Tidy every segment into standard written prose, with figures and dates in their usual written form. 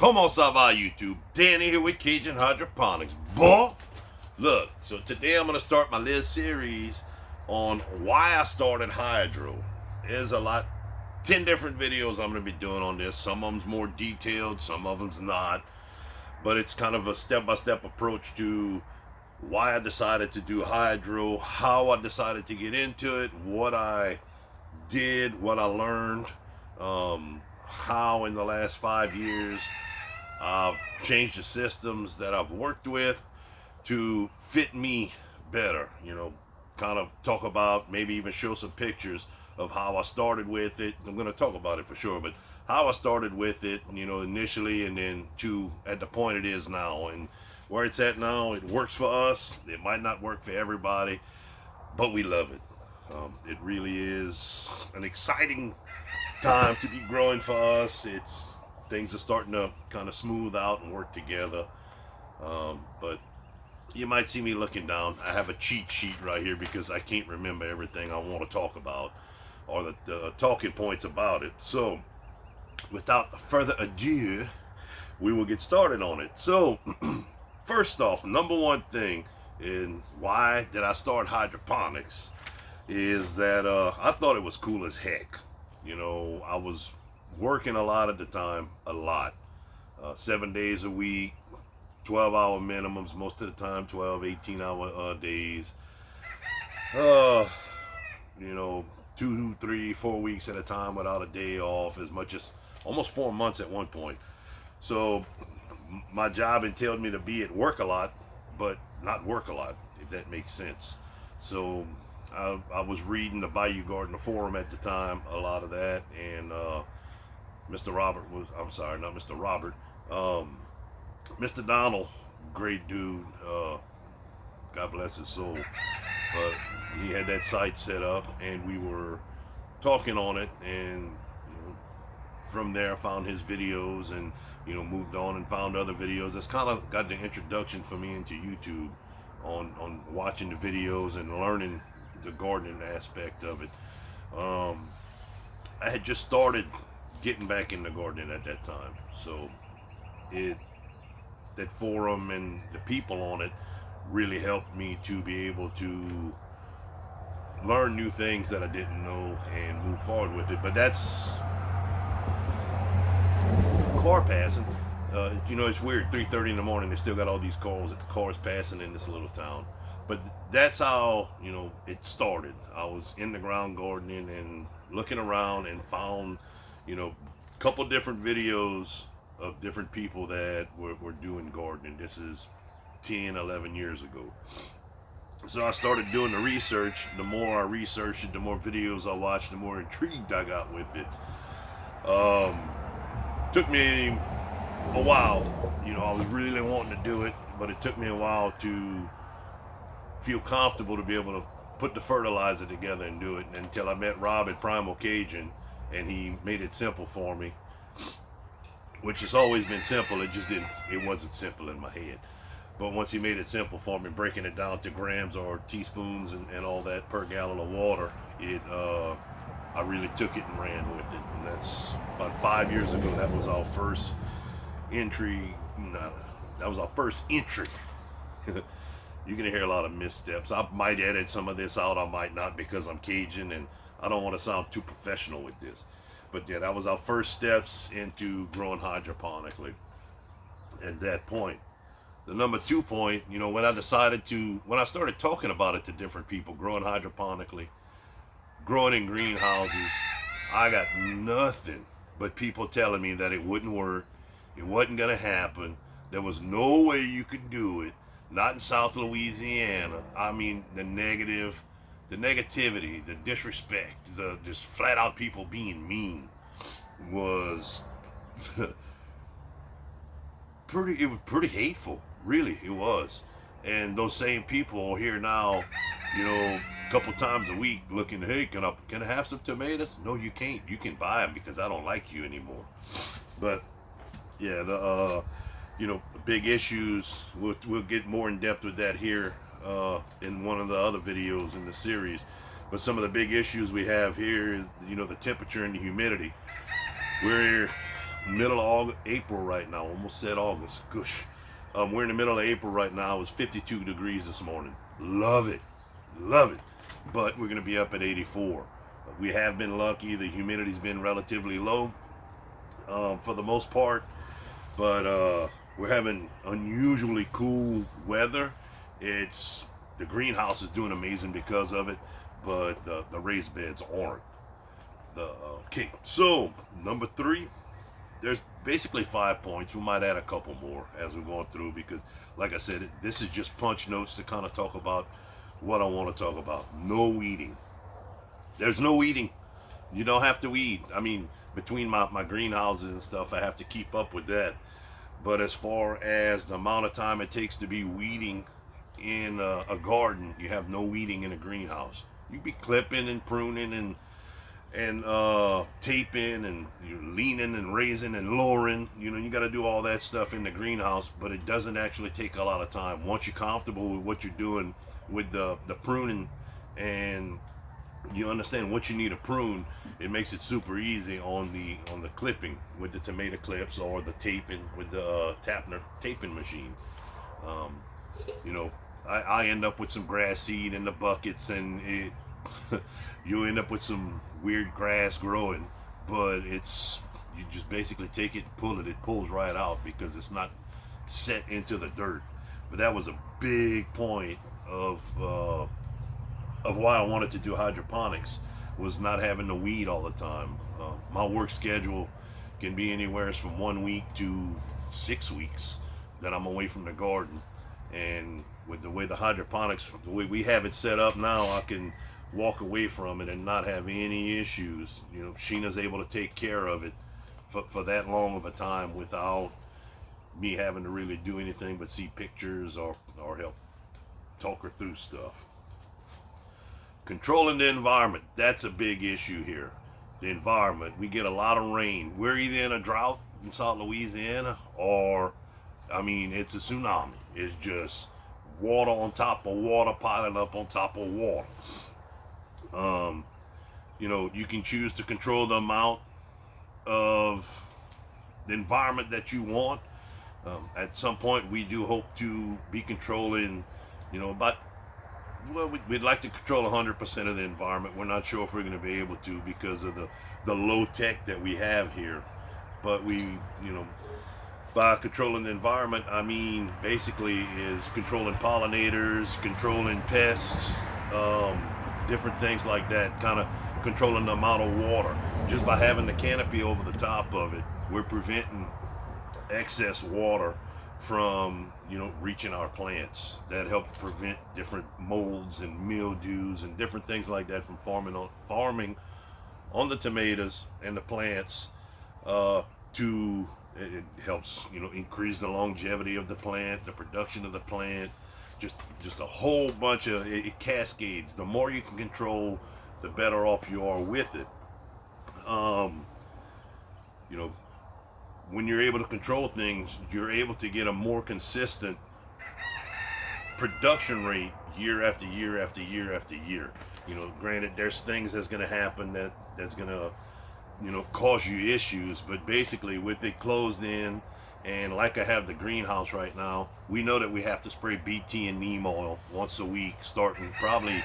Como ça va, YouTube? Danny here with Cajun Hydroponics. Boy, look, so today I'm going to start my little series on why I started hydro. There's a lot, 10 different videos I'm going to be doing on this. Some of them's more detailed, some of them's not. But it's kind of a step-by-step approach to why I decided to do hydro, how I decided to get into it, what I did, what I learned, how in the last 5 years I've changed the systems that I've worked with to fit me better. You know, kind of talk about, maybe even show some pictures of how I started with it. I'm going to talk about it for sure, but how I started with it, you know, initially, and then to at the point it is now. And where it's at now, it works for us. It might not work for everybody, but we love it. It really is an exciting time to be growing for us. Things are starting to kind of smooth out and work together. But you might see me looking down. I have a cheat sheet right here because I can't remember everything I want to talk about or the talking points about it. So without further ado, we will get started on it. So first off, number one thing in why did I start hydroponics is that I thought it was cool as heck. You know, I was working a lot at the time, 7 days a week, 12-hour minimums most of the time, 12, 18-hour days. You know, 2, 3, 4 weeks at a time without a day off, as much as almost 4 months at one point. So my job entailed me to be at work a lot, but not work a lot, if that makes sense. So I was reading the Bayou Gardener Forum at the time, a lot of that, and Mr. Robert was, I'm sorry, not Mr. Robert, Mr. Donald, great dude, God bless his soul, but he had that site set up, and we were talking on it, and you know, from there I found his videos, and you know, moved on and found other videos. That's kind of got the introduction for me into YouTube, on watching the videos and learning the gardening aspect of it. I had just started getting back into gardening at that time, so that forum and the people on it really helped me to be able to learn new things that I didn't know and move forward with it. But that's car passing. You know, it's weird, 3:30 in the morning, they still got all these cars passing in this little town. But that's how, you know, it started. I was in the ground gardening and looking around and found, you know, a couple different videos of different people that were doing gardening. This is 10, 11 years ago. So I started doing the research. The more I researched it, the more videos I watched, the more intrigued I got with it. Took me a while. You know, I was really wanting to do it, but it took me a while to feel comfortable to be able to put the fertilizer together and do it, until I met Rob at Primal Cajun, and he made it simple for me, which has always been simple. It wasn't simple in my head. But once he made it simple for me, breaking it down to grams or teaspoons and all that per gallon of water, I really took it and ran with it. And that's about 5 years ago. That was our first entry. That was our first entry. You're going to hear a lot of missteps. I might edit some of this out, I might not, because I'm Cajun and I don't want to sound too professional with this. But yeah, that was our first steps into growing hydroponically at that point. The number 2 point, you know, when I started talking about it to different people, growing hydroponically, growing in greenhouses, I got nothing but people telling me that it wouldn't work, it wasn't going to happen, there was no way you could do it. Not in South Louisiana. I mean, the negativity, the disrespect, the just flat out people being mean was it was pretty hateful. Really, it was. And those same people are here now, you know, a couple times a week looking, hey, can I have some tomatoes? No, you can't. You can buy them because I don't like you anymore. But yeah, you know, the big issues, we'll get more in depth with that here in one of the other videos in the series. But some of the big issues we have here is, you know, the temperature and the humidity. We're middle of April right now. Almost said August. Gosh. We're in the middle of April right now. It was 52 degrees this morning. Love it. Love it. But we're going to be up at 84. We have been lucky. The humidity's been relatively low for the most part. But we're having unusually cool weather. The greenhouse is doing amazing because of it, but the raised beds aren't. Okay, so number 3, there's basically 5 points. We might add a couple more as we're going through because, like I said, this is just punch notes to kind of talk about what I want to talk about. No weeding. There's no weeding. You don't have to weed. I mean, between my greenhouses and stuff, I have to keep up with that. But as far as the amount of time it takes to be weeding in a garden, you have no weeding in a greenhouse. You be clipping and pruning and taping and you're leaning and raising and lowering. You know, you got to do all that stuff in the greenhouse, but it doesn't actually take a lot of time. Once you're comfortable with what you're doing with the pruning and you understand what you need to prune, it makes it super easy on the clipping with the tomato clips or the taping with the taping machine. You know, I end up with some grass seed in the buckets and it you end up with some weird grass growing, but you just basically take it and pull it. It pulls right out because it's not set into the dirt. But that was a big point of why I wanted to do hydroponics, was not having to weed all the time. My work schedule can be anywhere from 1 week to 6 weeks that I'm away from the garden, and with the way the hydroponics, the way we have it set up now, I can walk away from it and not have any issues. You know, Sheena's able to take care of it for that long of a time without me having to really do anything but see pictures or help talk her through stuff. Controlling the environment, that's a big issue here. The environment, we get a lot of rain. We're either in a drought in South Louisiana or, I mean, it's a tsunami. It's just water on top of water piling up on top of water. You know, you can choose to control the amount of the environment that you want. At some point, we do hope to be controlling, you know, we'd like to control 100% of the environment. We're not sure if we're going to be able to because of the low tech that we have here. But you know, by controlling the environment, I mean basically is controlling pollinators, controlling pests, different things like that, kind of controlling the amount of water. Just by having the canopy over the top of it, we're preventing excess water from, you know, reaching our plants. That helps prevent different molds and mildews and different things like that from farming on the tomatoes and the plants. It helps, you know, increase the longevity of the plant, the production of the plant, just a whole bunch of it cascades. The more you can control, the better off you are with it. You know, when you're able to control things, you're able to get a more consistent production rate year after year after year after year. You know, granted, there's things that's going to happen that's going to, you know, cause you issues, but basically with it closed in, and like I have the greenhouse right now, we know that we have to spray BT and neem oil once a week, starting probably,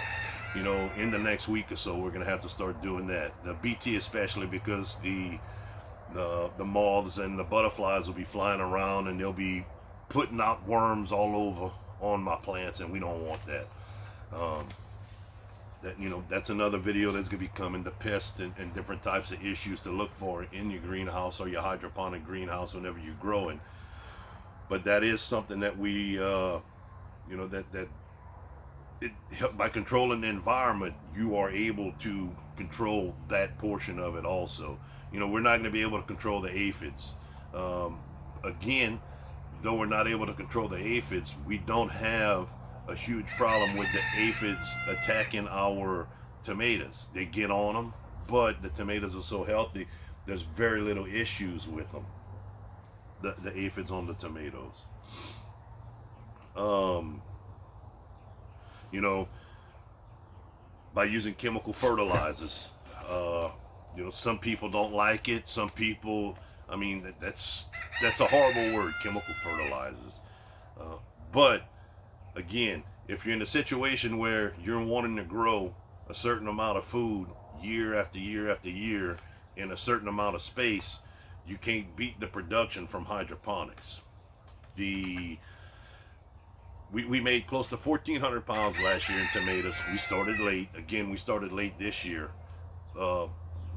you know, in the next week or so. We're going to have to start doing that. The BT especially because the moths and the butterflies will be flying around and they'll be putting out worms all over on my plants, and we don't want that. You know, that's another video that's going to be coming, the pests and different types of issues to look for in your greenhouse or your hydroponic greenhouse whenever you're growing. But that is something that we, you know, by controlling the environment, you are able to control that portion of it also. You know, we're not going to be able to control the aphids. Again, though we're not able to control the aphids, we don't have a huge problem with the aphids attacking our tomatoes. They get on them, but the tomatoes are so healthy, there's very little issues with them, the aphids on the tomatoes. You know, by using chemical fertilizers, you know, some people don't like it. Some people I mean, that's a horrible word, chemical fertilizers. Uh, but again, if you're in a situation where you're wanting to grow a certain amount of food year after year after year in a certain amount of space, you can't beat the production from hydroponics. The we made close to 1,400 pounds last year in tomatoes. We started late. Again, we started late this year, uh,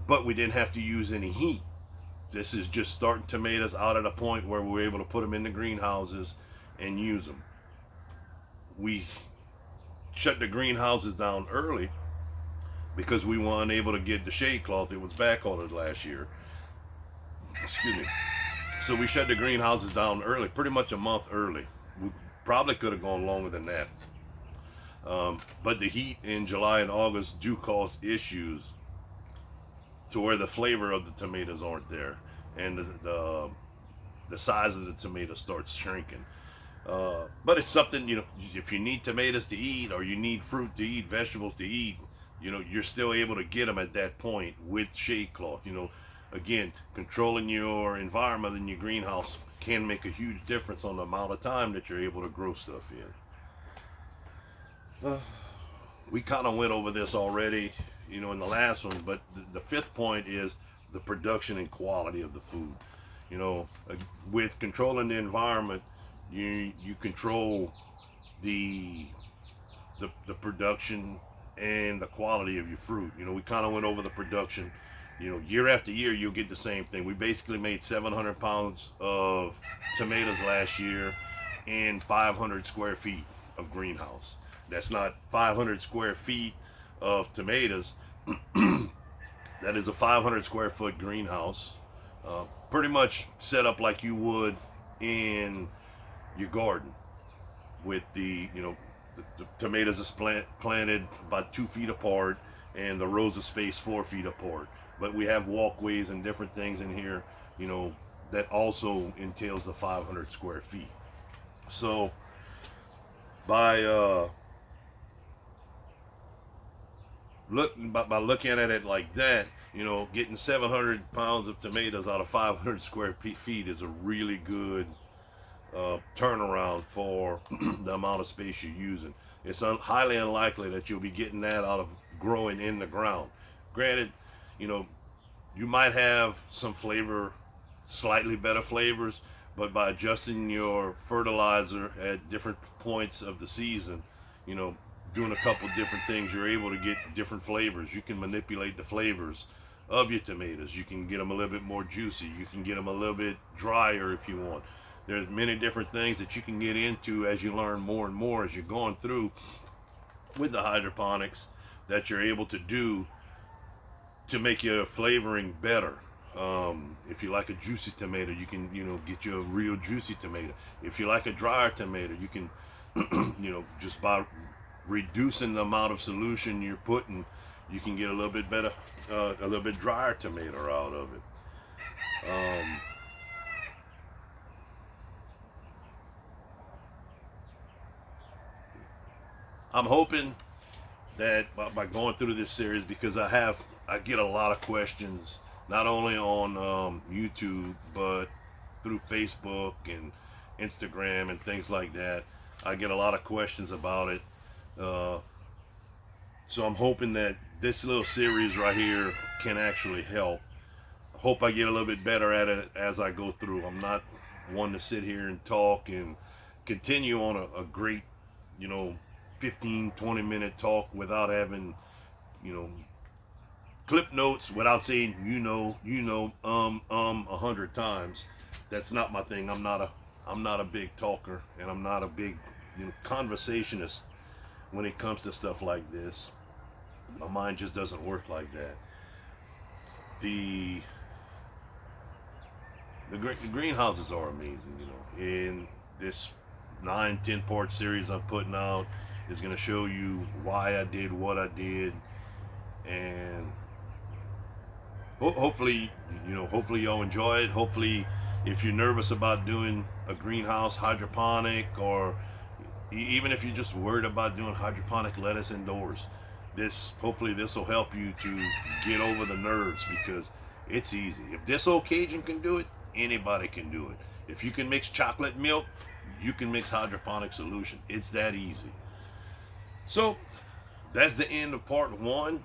but we didn't have to use any heat. This is just starting tomatoes out at a point where we were able to put them in the greenhouses and use them. We shut the greenhouses down early because we weren't able to get the shade cloth. It was back ordered last year. Excuse me. So we shut the greenhouses down early, pretty much a month early. We probably could have gone longer than that. But the heat in July and August do cause issues to where the flavor of the tomatoes aren't there, and the size of the tomato starts shrinking. But it's something, you know, if you need tomatoes to eat, or you need fruit to eat, vegetables to eat, you know, you're still able to get them at that point with shade cloth. You know, again, controlling your environment in your greenhouse can make a huge difference on the amount of time that you're able to grow stuff in. We kind of went over this already, you know, in the last one, but the fifth point is the production and quality of the food. You know, with controlling the environment, you control the production and the quality of your fruit. You know, we kind of went over the production. You know, year after year, you'll get the same thing. We basically made 700 pounds of tomatoes last year in 500 square feet of greenhouse. That's not 500 square feet of tomatoes. That is a 500 square foot greenhouse, pretty much set up like you would in your garden, with the, you know, the tomatoes are planted about 2 feet apart, and the rows of space 4 feet apart. But we have walkways and different things in here, you know, that also entails the 500 square feet. So by by looking at it like that, you know, getting 700 pounds of tomatoes out of 500 square feet is a really good turnaround for the amount of space you're using. It's highly unlikely that you'll be getting that out of growing in the ground. Granted, you know, you might have some flavor, slightly better flavors, but by adjusting your fertilizer at different points of the season, you know, doing a couple different things, you're able to get different flavors. You can manipulate the flavors of your tomatoes. You can get them a little bit more juicy. You can get them a little bit drier if you want. There's many different things that you can get into as you learn more and more as you're going through with the hydroponics, that you're able to do to make your flavoring better. If you like a juicy tomato, you can, you know, get you a real juicy tomato. If you like a drier tomato, you can, you know, just by reducing the amount of solution you're putting, you can get a little bit better, a little bit drier tomato out of it. I'm hoping that by going through this series, because I get a lot of questions, not only on YouTube, but through Facebook and Instagram and things like that. I get a lot of questions about it. So I'm hoping that this little series right here can actually help. I hope I get a little bit better at it as I go through. I'm not one to sit here and talk and continue on a great, you know, 15-20 minute talk without having, you know, clip notes, without saying you know 100 times. That's not my thing. I'm not a big talker, and I'm not a big, you know, conversationist when it comes to stuff like this. My mind just doesn't work like that. The greenhouses are amazing, you know. In this 9-10 part series I'm putting out is going to show you why I did what I did, and hopefully, you know, hopefully y'all enjoy it. Hopefully, if you're nervous about doing a greenhouse hydroponic, or even if you're just worried about doing hydroponic lettuce indoors, hopefully this will help you to get over the nerves, because it's easy. If this old Cajun can do it, Anybody can do it. If you can mix chocolate milk, you can mix hydroponic solution. It's that easy. So that's the end of part one.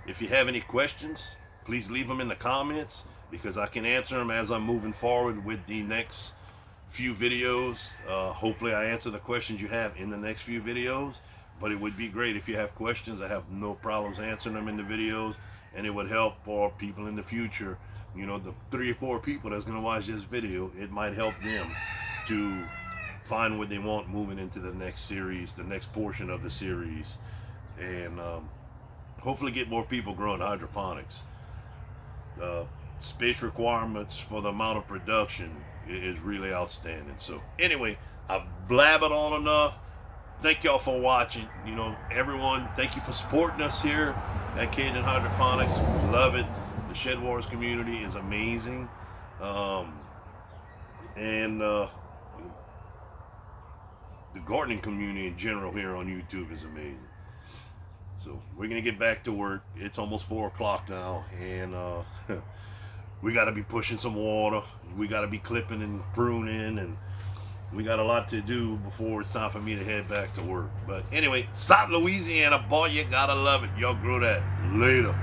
If you have any questions, please leave them in the comments, because I can answer them as I'm moving forward with the next few videos. Hopefully I answer the questions you have in the next few videos, but it would be great if you have questions. I have no problems answering them in the videos, and it would help for people in the future. You know, the 3 or 4 people that's going to watch this video, it might help them to find what they want moving into the next series, the next portion of the series, and hopefully get more people growing hydroponics. Space requirements for the amount of production is really outstanding. So anyway, I've blabbered on enough. Thank y'all for watching. You know, everyone, thank you for supporting us here at Cajun Hydroponics. We love it. The Shedwars community is amazing. And the gardening community in general here on YouTube is amazing. So we're gonna get back to work. It's almost 4 o'clock now, and we got to be pushing some water. We got to be clipping and pruning, and we got a lot to do before it's time for me to head back to work. But anyway, South Louisiana, boy, you gotta love it. Y'all grow that. Later.